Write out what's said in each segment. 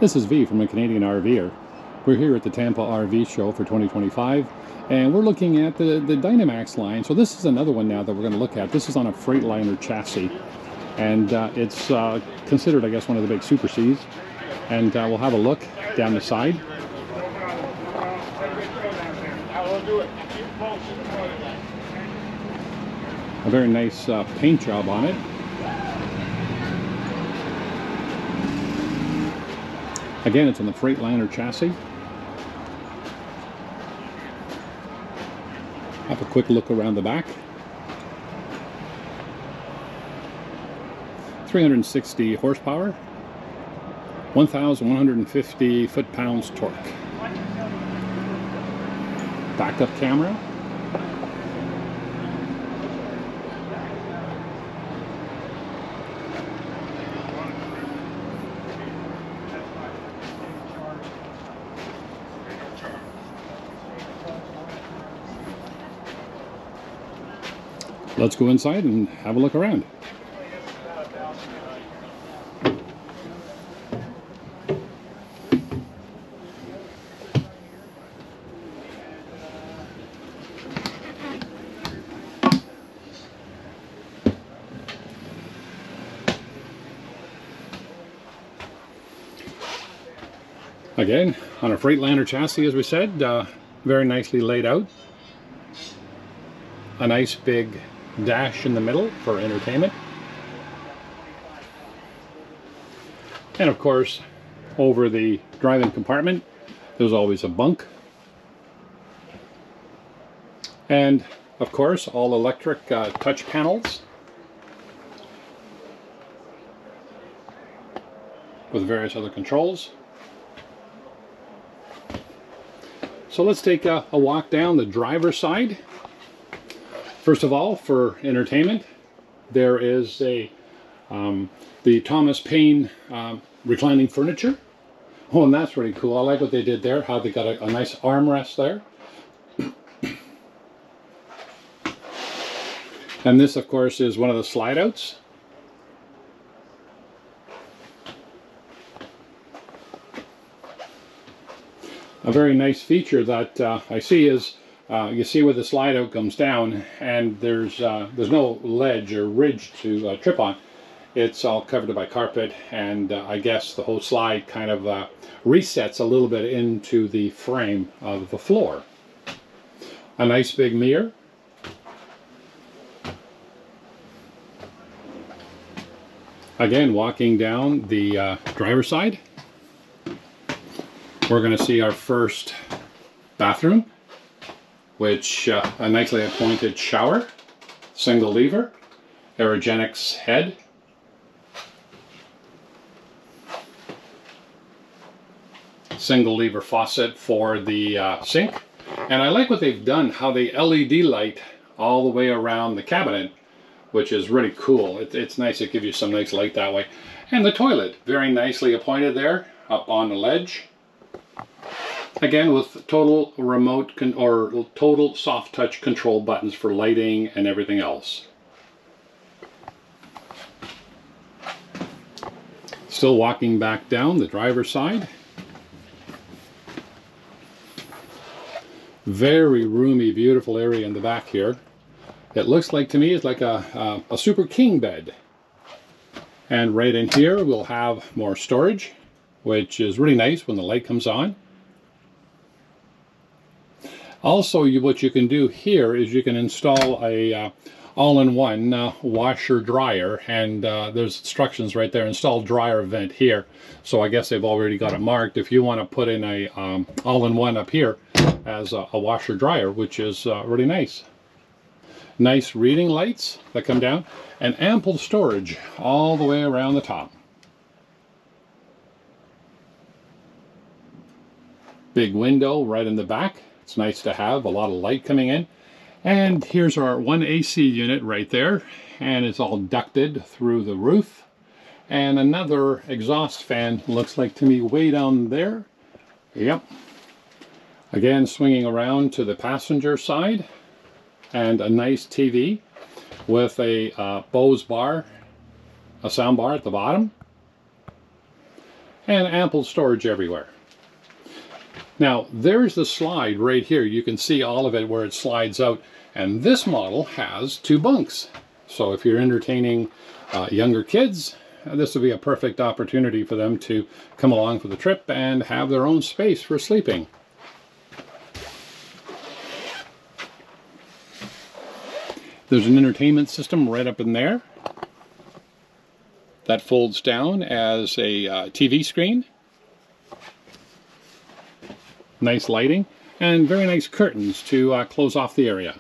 This is V from a Canadian RVer. We're here at the Tampa RV Show for 2025, and we're looking at the Dynamax line. So this is another one now that we're going to look at. This is on a Freightliner chassis, and it's considered, I guess, one of the big Super Cs. And we'll have a look down the side. A very nice paint job on it. Again, it's on the Freightliner chassis. Have a quick look around the back. 360 horsepower, 1,150 foot-pounds torque. Backup camera. Let's go inside and have a look around. Again, on a Freightliner chassis, as we said, very nicely laid out. A nice big dash in the middle for entertainment. And of course, over the driving compartment, there's always a bunk. And of course, all electric touch panels with various other controls. So let's take a walk down the driver's side. First of all, for entertainment, there is the Thomas Paine reclining furniture. Oh, and that's really cool. I like what they did there, how they got a nice armrest there. And this, of course, is one of the slide outs. A very nice feature that I see is you see where the slide out comes down, and there's no ledge or ridge to trip on. It's all covered by carpet, and I guess the whole slide kind of resets a little bit into the frame of the floor. A nice big mirror. Again, walking down the driver's side, we're going to see our first bathroom, which a nicely appointed shower, single lever, aerogenics head, single lever faucet for the sink. And I like what they've done, how they LED light all the way around the cabinet, which is really cool. It's nice, it gives you some nice light that way. And the toilet, very nicely appointed there, up on the ledge. Again, with total remote or total soft touch control buttons for lighting and everything else. Still walking back down the driver's side. Very roomy, beautiful area in the back here. It looks like, to me, it's like a super king bed. And right in here we'll have more storage, which is really nice when the light comes on. Also, what you can do here is you can install a all-in-one washer dryer, and there's instructions right there, install dryer vent here. So I guess they've already got it marked if you want to put in a all-in-one up here as a washer dryer, which is really nice. Nice reading lights that come down, and ample storage all the way around the top. Big window right in the back. It's nice to have a lot of light coming in. And here's our one AC unit right there, and it's all ducted through the roof. And another exhaust fan, looks like to me, way down there. Yep. Again, swinging around to the passenger side, and a nice TV with a Bose bar, a sound bar at the bottom. and ample storage everywhere. Now, there's the slide right here. You can see all of it where it slides out. And this model has 2 bunks. So if you're entertaining younger kids, this would be a perfect opportunity for them to come along for the trip and have their own space for sleeping. There's an entertainment system right up in there that folds down as a TV screen. Nice lighting and very nice curtains to close off the area.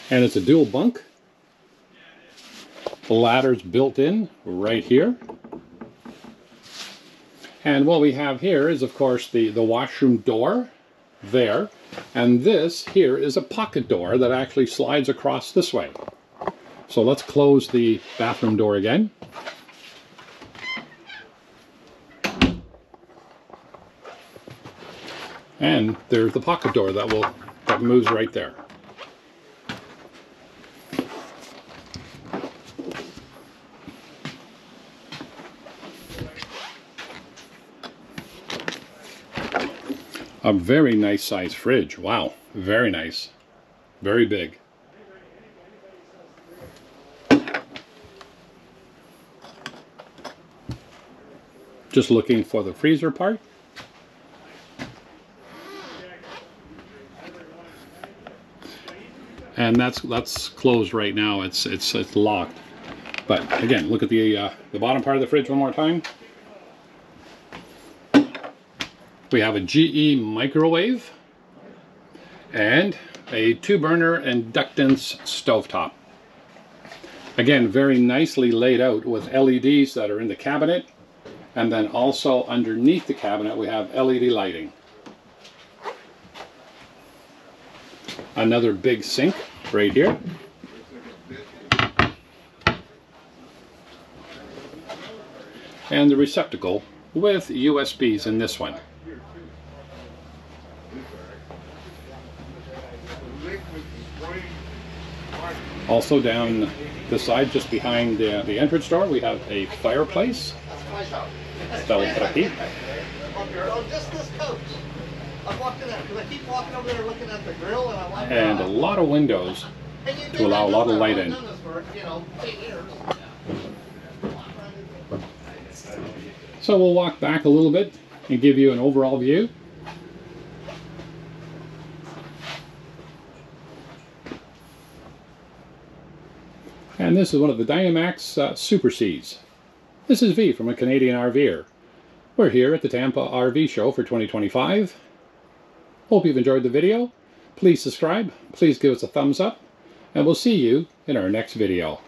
And it's a dual bunk. The ladder's built in right here. And what we have here is, of course, the washroom door there. And this here is a pocket door that actually slides across this way. So let's close the bathroom door again. And there's the pocket door that moves right there. A very nice size fridge. Wow, very nice. Very big. Just looking for the freezer part. And that's closed right now. It's locked. But again, look at the bottom part of the fridge one more time. We have a GE microwave and a 2-burner inductance stovetop. Again, very nicely laid out with LEDs that are in the cabinet, and then also underneath the cabinet we have LED lighting. Another big sink right here. And the receptacle with USBs in this one. Also down the side, just behind the entrance door, we have a fireplace. Just this coach. I walked in there because I keep walking over there looking at the grill, and I'm like, and a lot of windows to allow a lot of light in. I've done this for, 8 years. So we'll walk back a little bit and give you an overall view. And this is one of the Dynamax Super Cs. This is V from a Canadian RVer. We're here at the Tampa RV Show for 2025. Hope you've enjoyed the video. Please subscribe, please give us a thumbs up, and we'll see you in our next video.